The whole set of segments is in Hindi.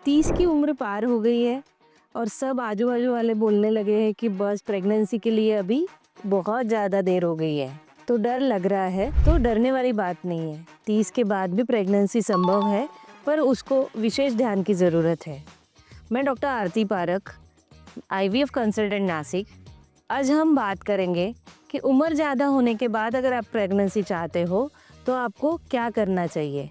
30 की उम्र पार हो गई है और सब आजू-बाजू वाले बोलने लगे हैं कि बस प्रेगनेंसी के लिए अभी बहुत ज़्यादा देर हो गई है, तो डर लग रहा है। तो डरने वाली बात नहीं है। 30 के बाद भी प्रेगनेंसी संभव है, पर उसको विशेष ध्यान की ज़रूरत है। मैं डॉक्टर आरती पारख, आईवीएफ कंसल्टेंट नासिक। आज हम बात करेंगे कि उम्र ज़्यादा होने के बाद अगर आप प्रेगनेंसी चाहते हो, तो आपको क्या करना चाहिए।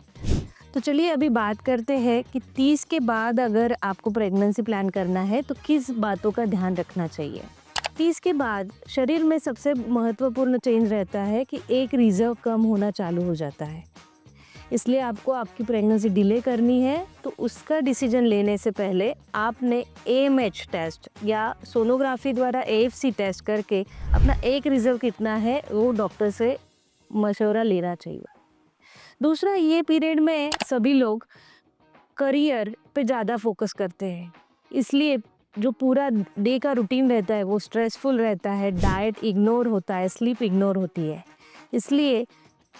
तो चलिए अभी बात करते हैं कि 30 के बाद अगर आपको प्रेगनेंसी प्लान करना है तो किस बातों का ध्यान रखना चाहिए। 30 के बाद शरीर में सबसे महत्वपूर्ण चेंज रहता है कि एक रिजर्व कम होना चालू हो जाता है। इसलिए आपको आपकी प्रेगनेंसी डिले करनी है तो उसका डिसीजन लेने से पहले आपने एएमएच टेस्ट या सोनोग्राफी द्वारा एएफसी टेस्ट करके अपना एक रिजर्व कितना है वो डॉक्टर से मशवरा लेना चाहिए। दूसरा, ये पीरियड में सभी लोग करियर पे ज़्यादा फोकस करते हैं, इसलिए जो पूरा डे का रूटीन रहता है वो स्ट्रेसफुल रहता है, डाइट इग्नोर होता है, स्लीप इग्नोर होती है। इसलिए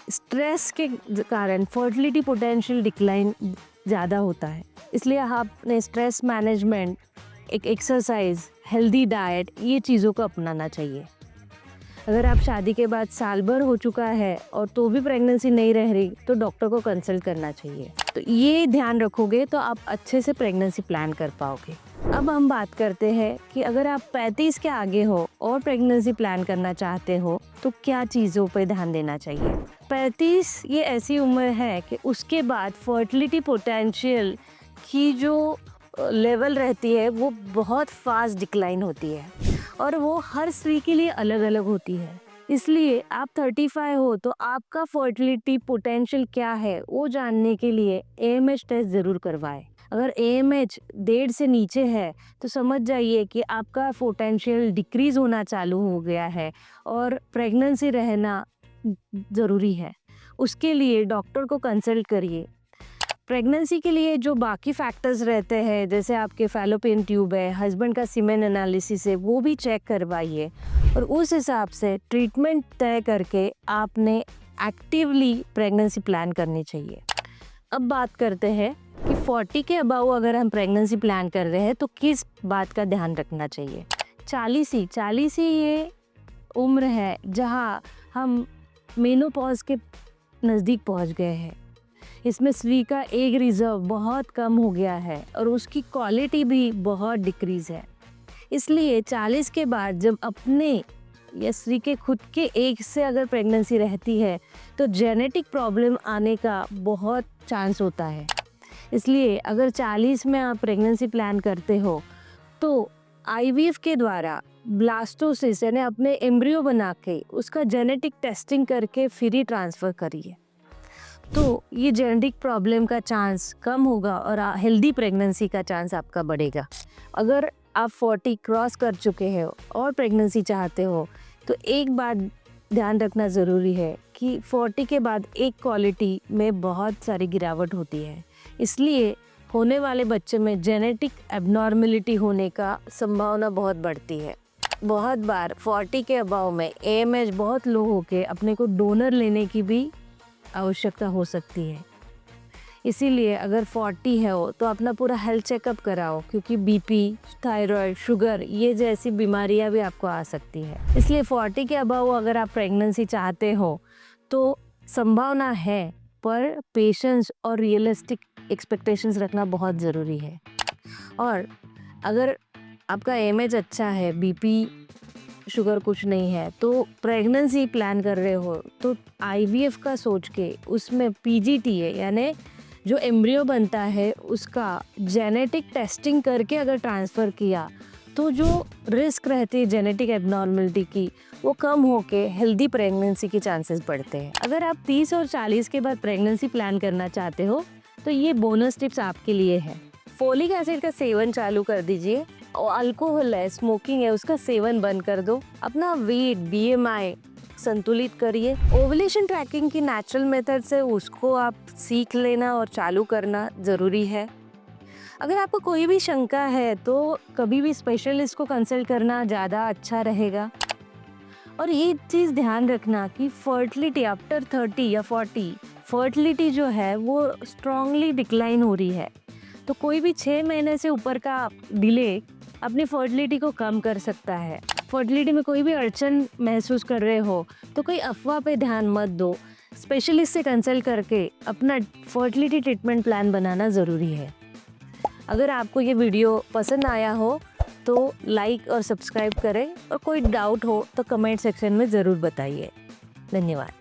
स्ट्रेस के कारण फर्टिलिटी पोटेंशियल डिक्लाइन ज़्यादा होता है। इसलिए आपने स्ट्रेस मैनेजमेंट, एक एक्सरसाइज, हेल्दी डाइट, ये चीज़ों को अपनाना चाहिए। अगर आप शादी के बाद साल भर हो चुका है और तो भी प्रेगनेंसी नहीं रह रही तो डॉक्टर को कंसल्ट करना चाहिए। तो ये ध्यान रखोगे तो आप अच्छे से प्रेगनेंसी प्लान कर पाओगे। अब हम बात करते हैं कि अगर आप 35 के आगे हो और प्रेगनेंसी प्लान करना चाहते हो तो क्या चीज़ों पर ध्यान देना चाहिए। 35 ये ऐसी उम्र है कि उसके बाद फर्टिलिटी पोटेंशियल की जो लेवल रहती है वो बहुत फास्ट डिक्लाइन होती है और वो हर स्त्री के लिए अलग अलग होती है। इसलिए आप 35 हो तो आपका फर्टिलिटी पोटेंशियल क्या है वो जानने के लिए एएमएच टेस्ट ज़रूर करवाएं। अगर एएमएच 1.5 से नीचे है तो समझ जाइए कि आपका पोटेंशियल डिक्रीज होना चालू हो गया है और प्रेगनेंसी रहना ज़रूरी है। उसके लिए डॉक्टर को कंसल्ट करिए। प्रेगनेंसी के लिए जो बाकी फैक्टर्स रहते हैं जैसे आपके फैलोपियन ट्यूब है, हस्बैंड का सीमेन एनालिसिस है, वो भी चेक करवाइए और उस हिसाब से ट्रीटमेंट तय करके आपने एक्टिवली प्रेगनेंसी प्लान करनी चाहिए। अब बात करते हैं कि 40 के अबाव अगर हम प्रेगनेंसी प्लान कर रहे हैं तो किस बात का ध्यान रखना चाहिए। 40 ही ये उम्र है जहाँ हम मेनोपॉज के नज़दीक पहुँच गए हैं। इसमें स्त्री का एक रिजर्व बहुत कम हो गया है और उसकी क्वालिटी भी बहुत डिक्रीज है। इसलिए 40 के बाद जब अपने या स्त्री के खुद के एग से अगर प्रेगनेंसी रहती है तो जेनेटिक प्रॉब्लम आने का बहुत चांस होता है। इसलिए अगर 40 में आप प्रेगनेंसी प्लान करते हो तो आईवीएफ के द्वारा ब्लास्टोसिस यानी अपने एम्ब्रियो बना के उसका जेनेटिक टेस्टिंग करके फिर ही ट्रांसफ़र करिए, तो ये जेनेटिक प्रॉब्लम का चांस कम होगा और हेल्दी प्रेगनेंसी का चांस आपका बढ़ेगा। अगर आप 40 क्रॉस कर चुके हो और प्रेगनेंसी चाहते हो तो एक बात ध्यान रखना ज़रूरी है कि 40 के बाद एक क्वालिटी में बहुत सारी गिरावट होती है। इसलिए होने वाले बच्चे में जेनेटिक एबनॉर्मेलिटी होने का संभावना बहुत बढ़ती है। बहुत बार 40 के अबाव में एएमएच बहुत लो होके अपने को डोनर लेने की भी आवश्यकता हो सकती है। इसीलिए अगर 40 है हो तो अपना पूरा हेल्थ चेकअप कराओ, क्योंकि बीपी, थायराइड, शुगर ये जैसी बीमारियां भी आपको आ सकती है। इसलिए 40 के अबाव अगर आप प्रेगनेंसी चाहते हो तो संभावना है, पर पेशेंस और रियलिस्टिक एक्सपेक्टेशंस रखना बहुत ज़रूरी है। और अगर आपका एमएच अच्छा है, बीपी शुगर कुछ नहीं है, तो प्रेगनेंसी प्लान कर रहे हो तो आईवीएफ का सोच के उसमें पीजीटीए यानी जो एम्ब्रियो बनता है उसका जेनेटिक टेस्टिंग करके अगर ट्रांसफ़र किया तो जो रिस्क रहती है जेनेटिक एबनॉर्मलिटी की वो कम होके हेल्दी प्रेगनेंसी के चांसेस बढ़ते हैं। अगर आप 30 और 40 के बाद प्रेगनेंसी प्लान करना चाहते हो तो ये बोनस टिप्स आपके लिए है। फोलिक एसिड का सेवन चालू कर दीजिए और अल्कोहल है, स्मोकिंग है, उसका सेवन बंद कर दो। अपना वेट, बीएमआई संतुलित करिए। ओवुलेशन ट्रैकिंग की नेचुरल मेथड से उसको आप सीख लेना और चालू करना ज़रूरी है। अगर आपको कोई भी शंका है तो कभी भी स्पेशलिस्ट को कंसल्ट करना ज़्यादा अच्छा रहेगा। और ये चीज़ ध्यान रखना कि फर्टिलिटी आफ्टर 30 या 40 फर्टिलिटी जो है वो स्ट्रांगली डिक्लाइन हो रही है। तो कोई भी 6 महीने से ऊपर का डिले अपनी फर्टिलिटी को कम कर सकता है। फर्टिलिटी में कोई भी अड़चन महसूस कर रहे हो तो कोई अफवाह पे ध्यान मत दो, स्पेशलिस्ट से कंसल्ट करके अपना फर्टिलिटी ट्रीटमेंट प्लान बनाना ज़रूरी है। अगर आपको ये वीडियो पसंद आया हो तो लाइक और सब्सक्राइब करें और कोई डाउट हो तो कमेंट सेक्शन में ज़रूर बताइए। धन्यवाद।